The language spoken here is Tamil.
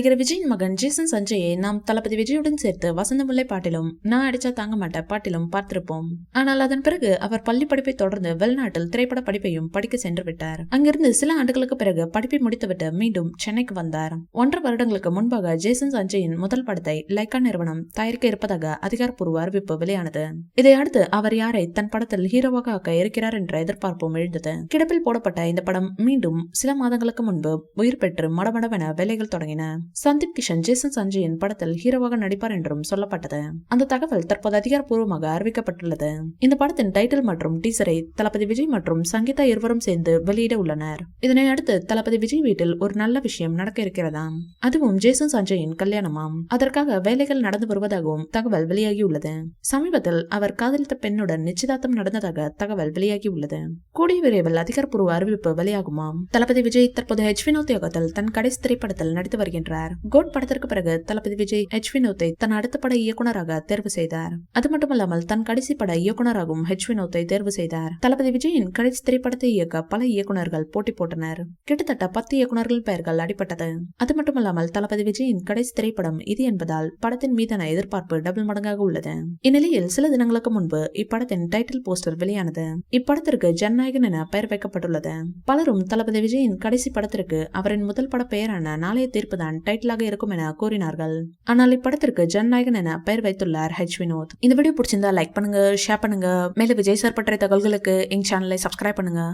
நடிகர் விஜயின் மகன் ஜேசன் சஞ்சயை நாம் தளபதி விஜயுடன் சேர்த்து வசந்தமுல்லை பாட்டிலும் நான் அடிச்சா தாங்க மாட்ட பாட்டிலும் பார்த்திருப்போம். ஆனால் அதன் பிறகு அவர் பள்ளி படிப்பை தொடர்ந்து வெளிநாட்டில் திரைப்பட படிப்பையும் படிக்க சென்று விட்டார். அங்கிருந்து சில ஆண்டுகளுக்கு பிறகு படிப்பை முடித்துவிட்டு மீண்டும் சென்னைக்கு வந்தார். 1.5 வருடங்களுக்கு முன்பாக ஜேசன் சஞ்சயின் முதல் படத்தை லைக்கா நிறுவனம் தயாரிக்க இருப்பதாக அதிகாரப்பூர்வ அறிவிப்பு வெளியானது. இதையடுத்து அவர் யாரை தன் படத்தில் ஹீரோவாக ஆக்க இருக்கிறார் என்ற எதிர்பார்ப்பும் எழுந்தது. கிடப்பில் போடப்பட்ட இந்த படம் மீண்டும் சில மாதங்களுக்கு முன்பு உயிர் பெற்று மடமடவென வேலைகள் தொடங்கின. சந்தீப் கிஷன் ஜேசன் சஞ்சயின் படத்தில் ஹீரோவாக நடிப்பார் என்றும் சொல்லப்பட்டது. அந்த தகவல் தற்போது அதிகாரப்பூர்வமாக அறிவிக்கப்பட்டுள்ளது. இந்த படத்தின் டைட்டில் மற்றும் டீசரை தளபதி விஜய் மற்றும் சங்கீதா இருவரும் சேர்ந்து வெளியிட உள்ளனர். இதனை அடுத்து தளபதி விஜய் வீட்டில் ஒரு நல்ல விஷயம் நடக்க இருக்கிறதாம். அதுவும் ஜேசன் சஞ்சயின் கல்யாணமாம். அதற்காக வேலைகள் நடந்து வருவதாகவும் தகவல் வெளியாகியுள்ளது. சமீபத்தில் அவர் காதலித்த பெண்ணுடன் நிச்சயதார்த்தம் நடந்ததாக தகவல் வெளியாகியுள்ளது. கூடிய விரைவில் அதிகாரப்பூர்வ அறிவிப்பு வெளியாகுமாம். தளபதி விஜய் தற்போது ஹெச் வினோத் இயக்கத்தில் தன் கடைசி திரைப்படத்தில் நடித்து வருகின்றார். கோட் படத்திற்கு பிறகு தளபதி விஜய் ஹெச் வினோத்தை தன் அடுத்த பட இயக்குனராக தேர்வு செய்தார். அது மட்டுமல்லாமல் தன் கடைசி பட இயக்குனராகவும் ஹெச் வினோத்தை தேர்வு செய்தார். தளபதி விஜயின் கடைசி திரைப்படத்தை இயக்க பல இயக்குனர்கள் போட்டி போட்டனர். கிட்டத்தட்ட 10 இயக்குனர்கள் பெயர்கள் அடிபட்டது. அது மட்டுமல்லாமல் தளபதி விஜயின் கடைசி திரைப்படம் இது என்பதால் படத்தின் மீதான எதிர்பார்ப்பு டபுள் மடங்காக உள்ளது. இந்நிலையில் சில தினங்களுக்கு முன்பு இப்படத்தின் டைட்டில் போஸ்டர் வெளியானது. இப்படத்திற்கு ஜனநாயகன் என பெயர் வைக்கப்பட்டுள்ளது. பலரும் தளபதி விஜயின் கடைசி படத்திற்கு அவரின் முதல் பட பெயரான நாளைய தீர்ப்புதான் டைட்டிலாக இருக்கும் என கூறினார்கள். ஆனால் இப்படத்திற்கு ஜனநாயகன் என பெயர் வைத்துள்ளார் ஹெச் வினோத். இந்த வீடியோ பிடிச்சிருந்தா லைக் பண்ணுங்க, ஷேர் பண்ணுங்க. மேலும் விஜய் சார் பற்றிய தகவல்களுக்கு எங்க சேனலை சப்ஸ்கிரைப் பண்ணுங்க.